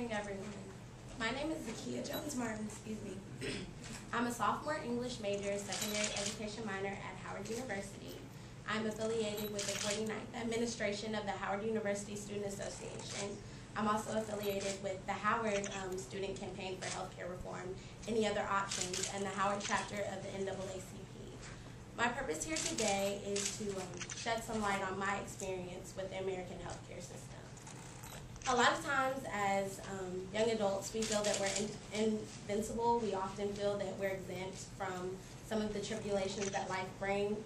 morning, everyone. My name is Zikia Jones-Martin, I'm a sophomore English major, secondary education minor at Howard University. I'm affiliated with the 49th Administration of the Howard University Student Association. I'm also affiliated with the Howard Student Campaign for Healthcare Reform, Any Other Options, and the Howard chapter of the NAACP. My purpose here today is to shed some light on my experience with the American healthcare system. A lot of times as young adults, we feel that we're invincible. We often feel that we're exempt from some of the tribulations that life brings.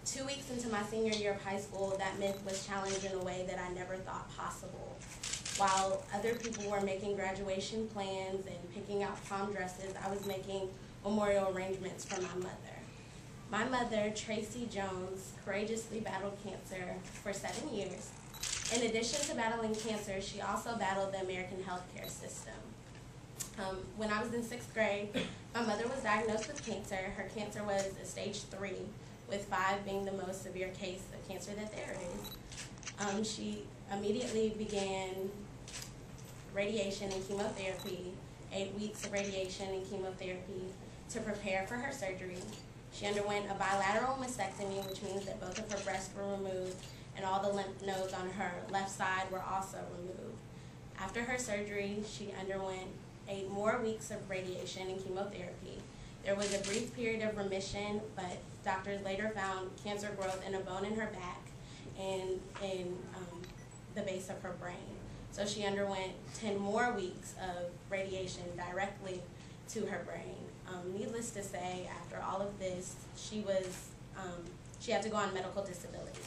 2 weeks into my senior year of high school, that myth was challenged in a way that I never thought possible. While other people were making graduation plans and picking out prom dresses, I was making memorial arrangements for my mother. My mother, Tracy Jones, courageously battled cancer for 7 years. In addition to battling cancer, she also battled the American healthcare system. When I was in 6th grade, my mother was diagnosed with cancer. Her cancer was a stage 3, with 5 being the most severe case of cancer that there is. She immediately began radiation and chemotherapy, 8 weeks of radiation and chemotherapy to prepare for her surgery. She underwent a bilateral mastectomy, which means that both of her breasts were removed and all the lymph nodes on her left side were also removed. After her surgery, she underwent 8 more weeks of radiation and chemotherapy. There was a brief period of remission, but doctors later found cancer growth in a bone in her back and in the base of her brain. So she underwent 10 more weeks of radiation directly to her brain. Needless to say, after all of this, she had to go on medical disability.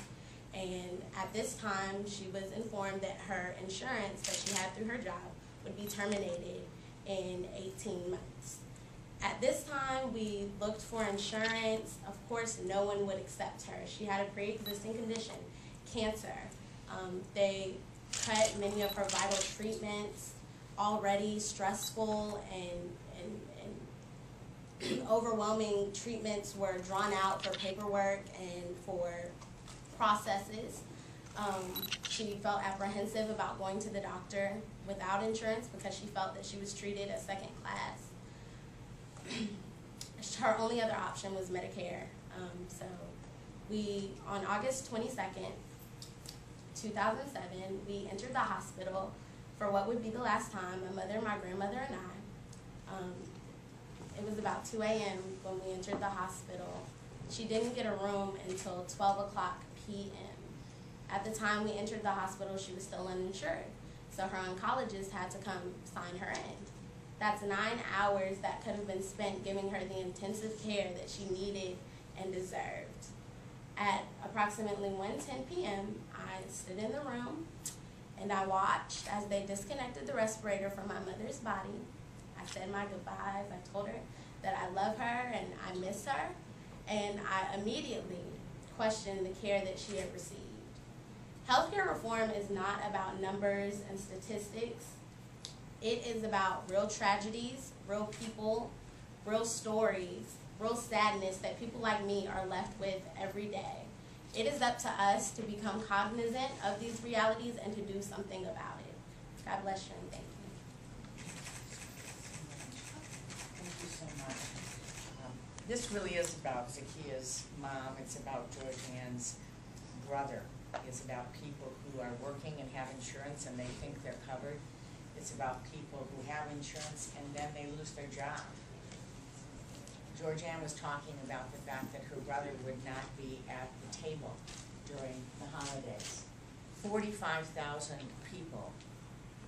And at this time, she was informed that her insurance that she had through her job would be terminated in 18 months. At this time, we looked for insurance. Of course, no one would accept her. She had a pre-existing condition, cancer. They cut many of her vital treatments, already stressful and overwhelming treatments were drawn out for paperwork and for processes. She felt apprehensive about going to the doctor without insurance because she felt that she was treated as second class. Her only other option was Medicare. So on August 22nd, 2007, we entered the hospital for what would be the last time, my mother, my grandmother, and I. It was about 2 a.m. when we entered the hospital. She didn't get a room until 12 o'clock p.m. At the time we entered the hospital, she was still uninsured, so her oncologist had to come sign her in. That's 9 hours that could have been spent giving her the intensive care that she needed and deserved. At approximately 1:10 p.m., I stood in the room and I watched as they disconnected the respirator from my mother's body. I said my goodbyes. I told her that I love her and I miss her, and I immediately questioned the care that she had received. Healthcare reform is not about numbers and statistics. It is about real tragedies, real people, real stories, real sadness that people like me are left with every day. It is up to us to become cognizant of these realities and to do something about it. God bless you and thank you. Thank you so much. This really is about Zikia's mom. It's about Georgianne's brother. It's about people who are working and have insurance and they think they're covered. It's about people who have insurance and then they lose their job. Georgianne was talking about the fact that her brother would not be at the table during the holidays. 45,000 people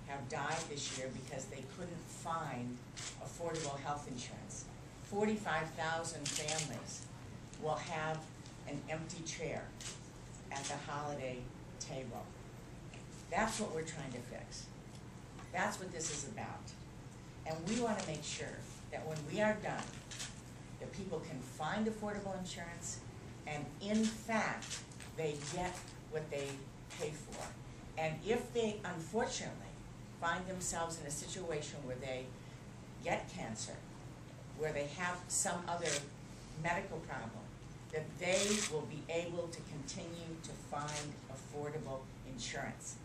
have died this year because they couldn't find affordable health insurance. 45,000 families will have an empty chair at the holiday table. That's what we're trying to fix. That's what this is about. And we want to make sure that when we are done, that people can find affordable insurance and in fact, they get what they pay for. And if they, unfortunately, find themselves in a situation where they get cancer, where they have some other medical problem, that they will be able to continue to find affordable insurance.